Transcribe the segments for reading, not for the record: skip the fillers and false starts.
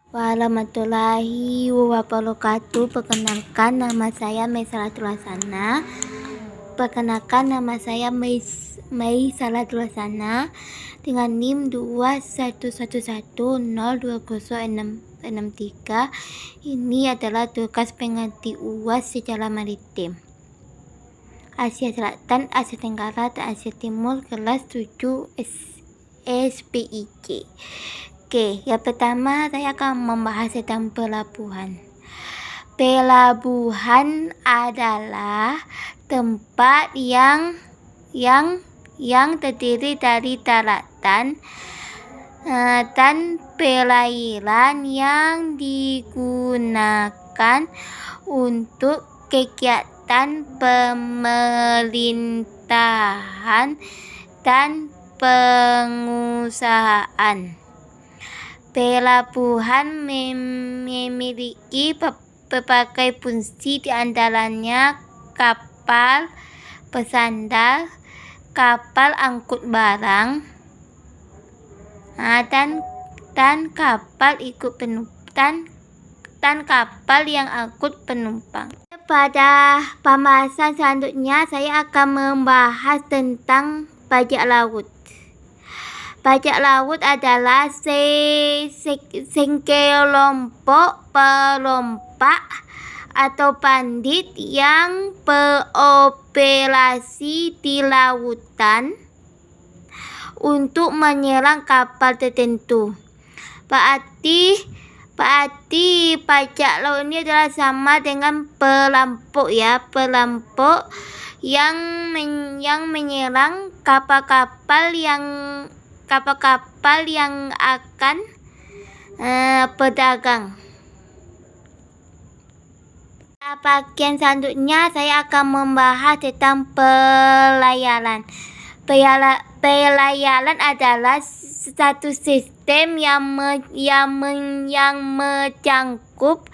Warahmatullahi wabarakatuh. Perkenalkan, nama saya Mei Salatul Hasanah. Mei Salatul Hasanah dengan NIM 211102063. Ini adalah tugas pengganti UAS secara maritim Asia Selatan, Asia Tenggara, dan Asia Timur, kelas 7 SPIC. Oke, yang pertama saya akan membahas tentang pelabuhan. Pelabuhan adalah tempat yang terdiri dari daratan dan perairan yang digunakan untuk kegiatan pemerintahan dan pengusahaan. Pelabuhan memiliki berbagai fungsi, di antaranya kapal bersandar, kapal angkut barang, dan kapal kapal yang angkut penumpang. Pada pembahasan selanjutnya saya akan membahas tentang bajak laut. Bajak laut adalah sekelompok perompak atau bandit yang beroperasi di lautan untuk menyerang kapal tertentu. Berarti bajak laut ini adalah sama dengan perampok ya, perampok yang menyerang kapal-kapal yang akan berdagang. Bagian selanjutnya saya akan membahas tentang pelayaran. Pelayaran adalah satu sistem yang mencakup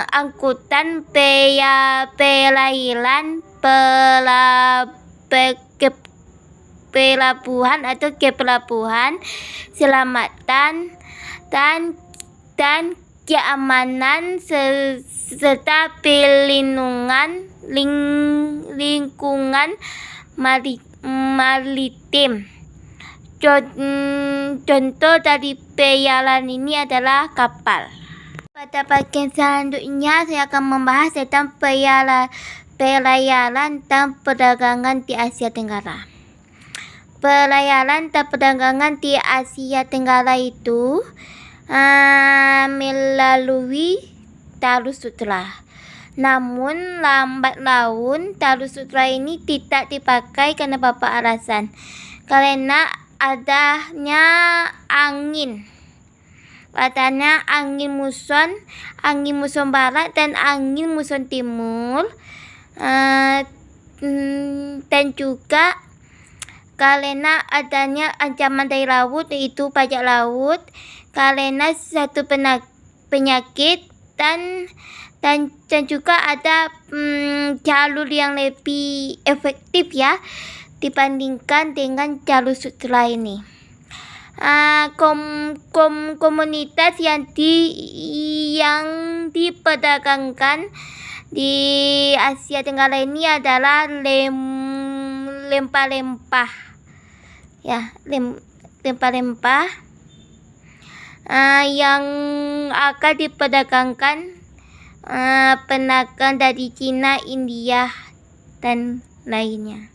angkutan perairan, pelabuhan atau ke pelabuhan, selamatan dan keamanan serta perlindungan lingkungan maritim. Contoh dari pelayaran ini adalah kapal. Pada bagian selanjutnya saya akan membahas tentang pelayaran dan perdagangan di Asia Tenggara. Pelayaran dan perdagangan di Asia Tenggara itu melalui Talus Sutra. Namun lambat laun Talus Sutra ini tidak dipakai karena beberapa alasan. Karena adanya angin muson barat dan angin muson timur, dan juga karena adanya ancaman dari laut, yaitu bajak laut, karena satu penyakit dan juga ada jalur yang lebih efektif ya dibandingkan dengan jalur sutra ini. Komunitas yang diperdagangkan di Asia Tenggara ini adalah rempah-rempah ya, rempah-rempah yang akan diperdagangkan pedagang dari Cina, India, dan lainnya.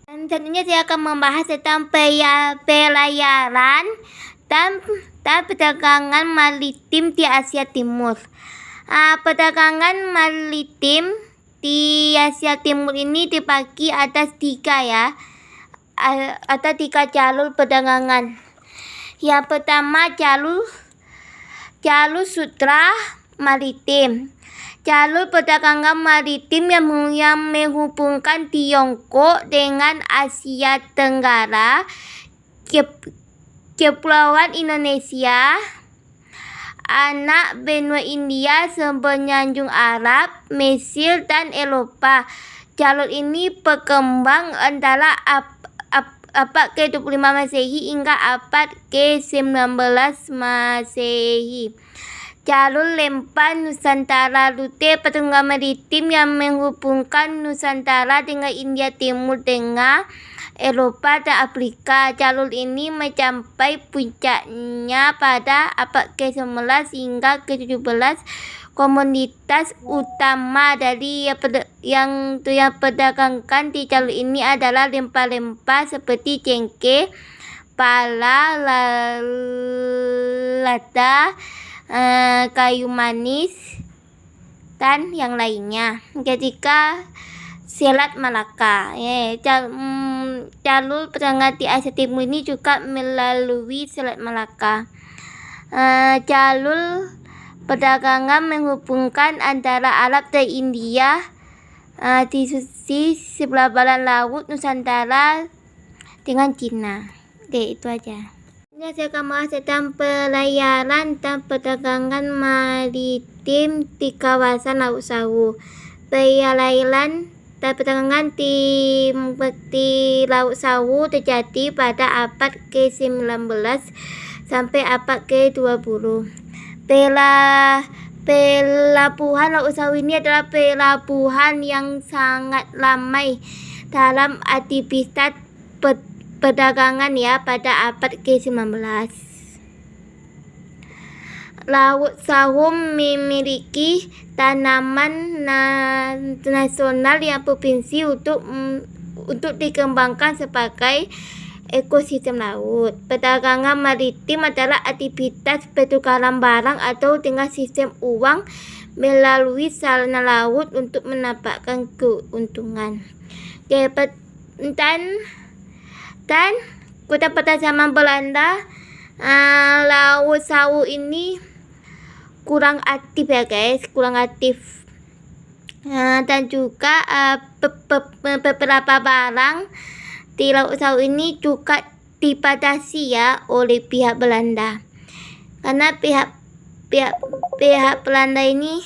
Dan selanjutnya saya akan membahas tentang pelayaran dan perdagangan maritim di Asia Timur. Perdagangan maritim di Asia Timur ini dibagi atas tiga ya, ada 3 jalur perdagangan. Yang pertama jalur sutra maritim. Jalur perdagangan maritim yang menghubungkan Tiongkok dengan Asia Tenggara, Kepulauan Indonesia, anak benua India, semenanjung Arab, Mesir, dan Eropa. Jalur ini berkembang antara abad ke-25 Masehi hingga abad ke-19 Masehi. Jalur lempar Nusantara, rute perdagangan maritim yang menghubungkan Nusantara dengan India Timur Tengah, Eropa dan Afrika. Jalur ini mencapai puncaknya pada abad ke-11 hingga ke-17. Komoditas utama dari yang diperdagangkan di jalur ini adalah rempah-rempah seperti cengkeh, pala, lada, kayu manis, dan yang lainnya. Ketika Selat Malaka, jalur perdagangan di Asia Timur ini juga melalui Selat Malaka. Jalur perdagangan menghubungkan antara Arab dan India di sisi sebelah barat laut Nusantara dengan Cina. Oke, itu aja. Ini saya akan bahas tentang pelayaran dan perdagangan maritim di kawasan Laut Sawu. Pelayaran dan perdagangan di Laut Sawu terjadi pada abad ke-19 sampai abad ke-20. Pelabuhan Laut Sawu ini adalah pelabuhan yang sangat ramai dalam aktivitas perdagangan pada abad ke-19. Laut Sawu memiliki tanaman nasional yang provinsi untuk dikembangkan sebagai ekosistem laut. Perdagangan maritim adalah aktivitas pertukaran barang atau dengan sistem uang melalui sarana laut untuk mendapatkan keuntungan. Dan pada zaman Belanda, Laut Sawu ini kurang aktif ya guys, dan juga beberapa barang di Laut Sawu ini juga dibatasi ya oleh pihak Belanda, karena pihak Belanda ini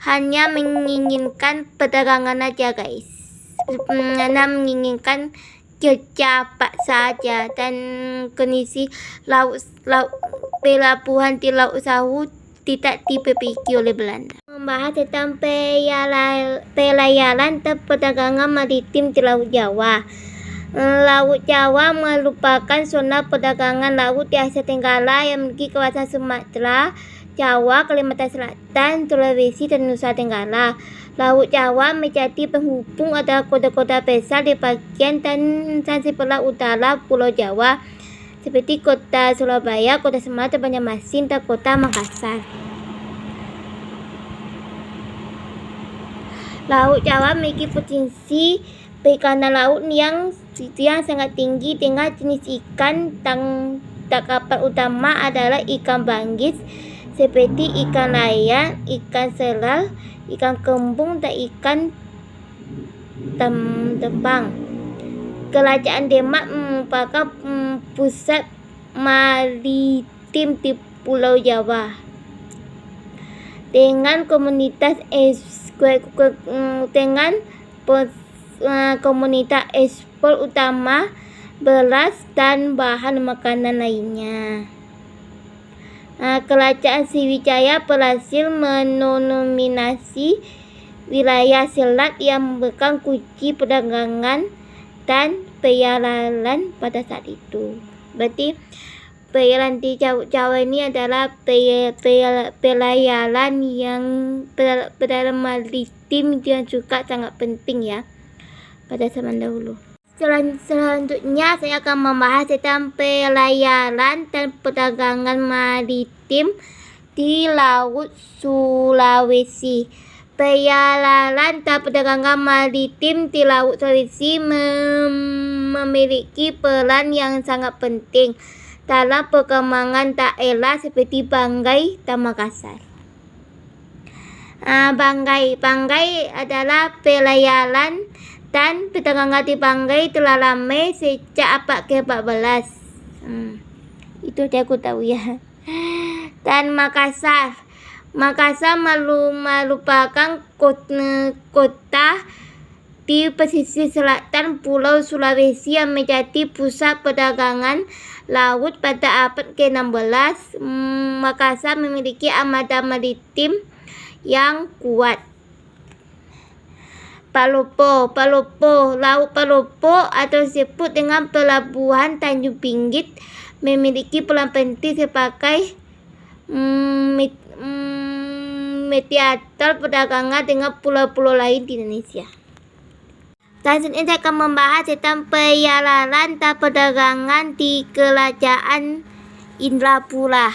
hanya menginginkan perdagangan aja guys, hanya menginginkan kerja paksa saja, dan kondisi pelabuhan di Laut Sawu tidak diperbaiki oleh Belanda. Membahas tentang pelayaran dan perdagangan maritim di Laut Jawa. Laut Jawa merupakan zona perdagangan laut di Asia Tenggara yang memiliki kawasan Sumatera, Jawa, Kalimantan Selatan, Sulawesi, dan Nusa Tenggara. Laut Jawa menjadi penghubung antara kota-kota besar di bagian dan sebelah utara Pulau Jawa, seperti kota Surabaya, kota Semarang, Banjarmasin, dan kota Makassar. Laut Jawa memiliki potensi perikanan laut yang sangat tinggi dengan jenis ikan tangkapan utama adalah ikan banggis seperti ikan layar, ikan seral, ikan kembung, dan ikan tembang. Kerajaan Denmark merupakan pusat maritim di Pulau Jawa dengan komunitas ekspor utama beras dan bahan makanan lainnya. Kerajaan Sriwijaya berhasil menominasi wilayah selat yang memegang kunci perdagangan dan pelayaran pada saat itu. Berarti pelayaran di Jawa ini adalah pelayaran maritim yang juga sangat penting ya pada zaman dahulu. Selanjutnya saya akan membahas tentang pelayaran dan perdagangan maritim di Laut Sulawesi. Pelayaran dan perdagangan maritim di Laut Sulawesi memiliki peran yang sangat penting dalam perkembangan daerah seperti Banggai dan Makassar. Banggai adalah pelayaran dan perdagangan di Banggai telah ramai sejak abad ke-14. Itu dia aku tahu ya. Dan Makassar merupakan kota di pesisir selatan Pulau Sulawesi yang menjadi pusat perdagangan laut pada abad ke-16. Makassar memiliki armada maritim yang kuat. Palopo, Laut Palopo atau disebut dengan Pelabuhan Tanjung Pinggit memiliki peran penting sebagai mediator perdagangan dengan pulau-pulau lain di Indonesia. Selanjutnya saya akan membahas tentang perjalanan dan perdagangan di Kerajaan Indrapura.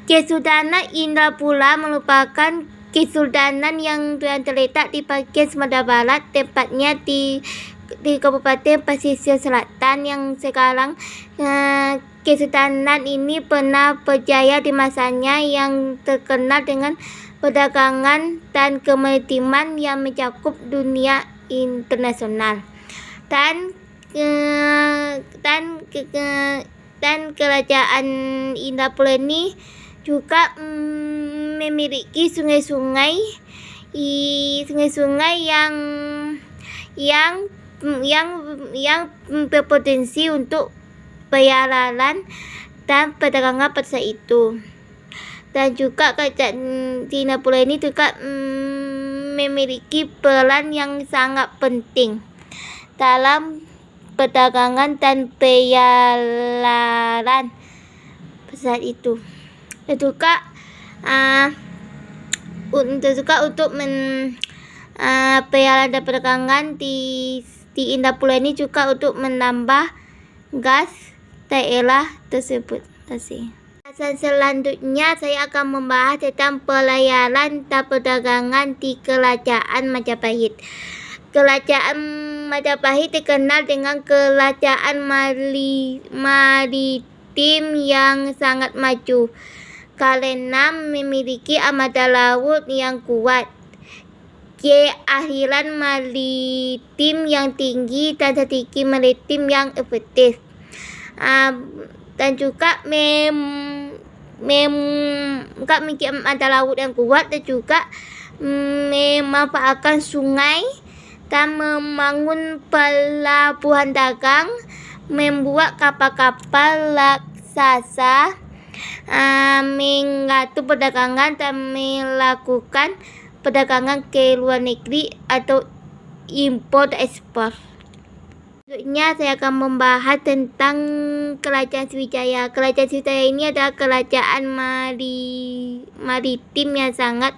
Kesultanan Indrapura merupakan kesultanan yang terletak di bagian Sumatera Barat, tepatnya di Kabupaten Pesisir Selatan yang sekarang. Kesultanan ini pernah berjaya di masanya yang terkenal dengan perdagangan dan kemaritiman yang mencakup dunia internasional. Dan Kerajaan Indrapura ini juga memiliki sungai-sungai yang berpotensi untuk perjalanan dan perdagangan pada saat itu. Dan juga Kerajaan Indrapura ini juga memiliki peran yang sangat penting dalam perdagangan dan perjalanan pada saat itu. Dan juga untuk perjalanan dan perdagangan di Indrapura ini juga untuk menambah gas daerah tersebut. Selanjutnya saya akan membahas tentang pelayaran dan perdagangan di Kerajaan Majapahit. Kerajaan Majapahit terkenal dengan kerajaan maritim yang sangat maju karena memiliki armada laut yang kuat, keahlian maritim yang tinggi dan strategi maritim yang efektif, dan juga memiliki armada laut yang kuat dan juga memanfaatkan sungai dan membangun pelabuhan dagang, membuat kapal-kapal raksasa, mengatur perdagangan dan melakukan perdagangan ke luar negeri atau impor dan ekspor. Selanjutnya saya akan membahas tentang Kerajaan Sriwijaya. Kerajaan Sriwijaya ini adalah kerajaan maritim yang sangat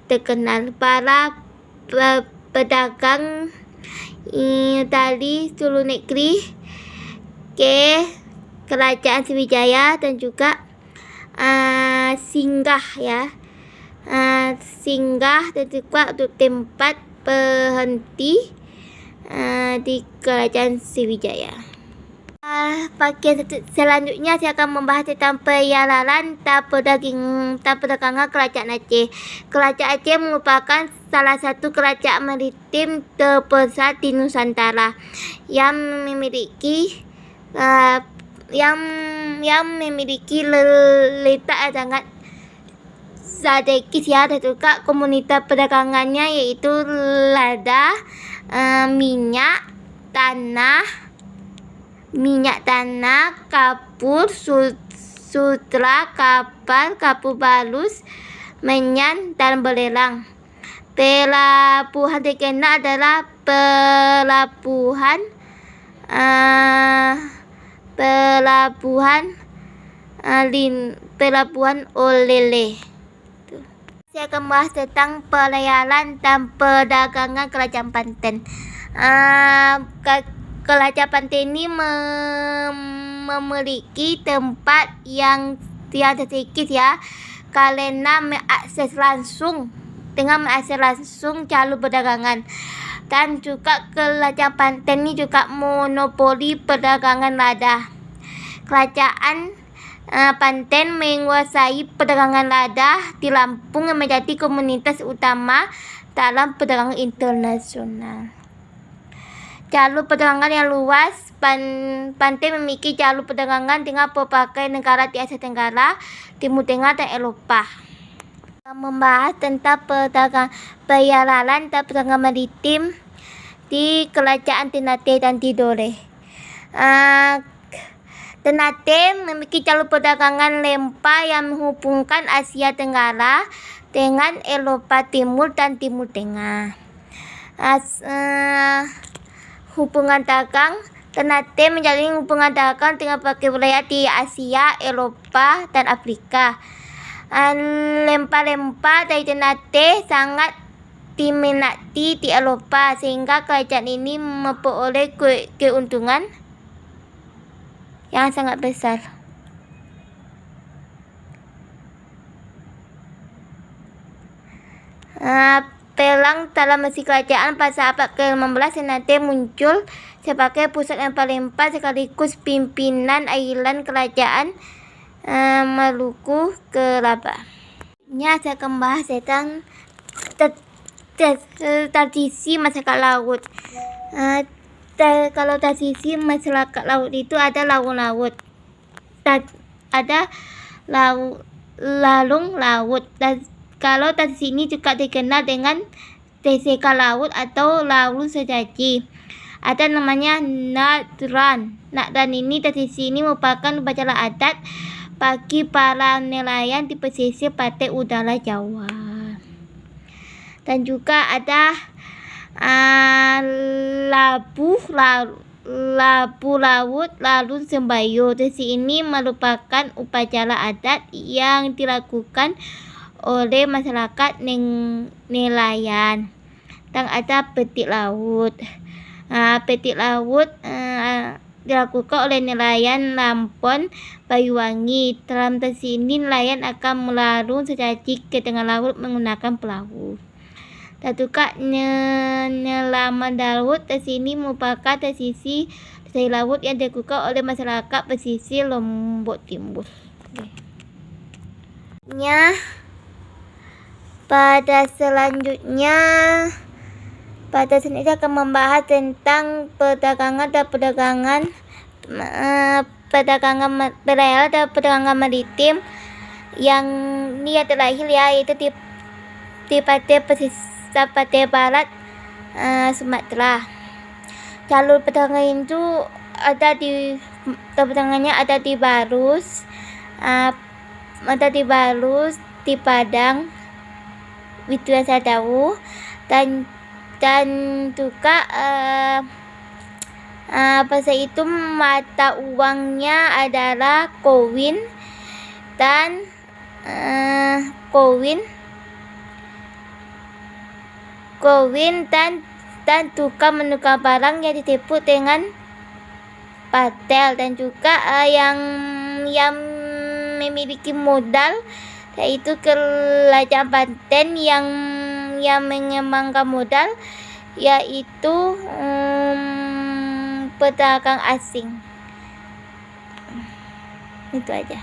terkenal. Para pedagang dari seluruh negeri ke Kerajaan Sriwijaya dan juga singgah dan juga untuk tempat berhenti di Kerajaan Sriwijaya. Bagian selanjutnya saya akan membahas tentang perjalanan dan perdagangan Kerajaan Aceh. Kerajaan Aceh merupakan salah satu kerajaan maritim terbesar di Nusantara yang memiliki letak sangat strategis dan juga komunitas perdagangannya yaitu lada, minyak tanah, kapur, sutra, kapur balus, menyan, dan belerang. Pelabuhan terkenal adalah Pelabuhan Olele. Saya akan membahas tentang pelayaran dan perdagangan Kerajaan Banten. Kerajaan Banten ini memiliki tempat yang strategis karena mengakses langsung jalur perdagangan. Dan juga Kerajaan Banten ini juga monopoli perdagangan lada. Kerajaan Banten menguasai perdagangan lada di Lampung yang menjadi komunitas utama dalam perdagangan internasional. Jalur perdagangan yang luas. Banten memiliki jalur perdagangan dengan berbagai negara di Asia Tenggara, Timur Tengah, dan Eropa. Membahas tentang perjalanan dan perdagangan maritim. di kerajaan Ternate dan Tidore. Ternate memiliki jalur perdagangan lempar yang menghubungkan Asia Tenggara dengan Eropa Timur dan Timur Tengah. Hubungan dagang Ternate menjalin hubungan dagang dengan berbagai wilayah di Asia, Eropa, dan Afrika. Lempar-lempar dari Ternate sangat diminati di Eropa, sehingga kerajaan ini memperoleh keuntungan yang sangat besar. Perang dalam mesin kerajaan pada abad ke-15, Ternate muncul sebagai pusat lempar-lempar sekaligus pimpinan island kerajaan Maluku Kelaba. Ini saya akan bahas tentang tradisi masyarakat laut. Kalau tradisi masyarakat laut itu ada laut, ada lalung laut. Kalau tradisi ini juga dikenal dengan teseka laut atau lalung sejaji. Ada namanya Nakdan. Nakdan ini, tradisi ini merupakan upacara adat bagi para nelayan di pesisir pantai utara Jawa. Dan juga ada labu laut lalung sembayo. Tradisi ini merupakan upacara adat yang dilakukan oleh masyarakat nelayan. Dan ada petik laut. Petik laut dilakukan oleh nelayan Lampon, Banyuwangi. Dalam tradisi ini nelayan akan melarung sejaji ke tengah laut menggunakan perahu. Dan juga nyelaman laut. Tradisi ini merupakan tradisi laut yang dilakukan oleh masyarakat pesisir Lombok Timur. Pada selanjutnya akan membahas tentang perdagangan maritim yang ini terakhir yaitu di pantai barat Sumatera. Jalur perdagangan itu ada di Barus, di Padang, itu yang saya tahu. Dan juga bahasa itu mata uangnya adalah koin dan tukar menukar barang yang disebut dengan patel. Dan juga yang memiliki modal yaitu kerajaan Banten yang mengembangkan modal yaitu pedagang asing. Itu aja.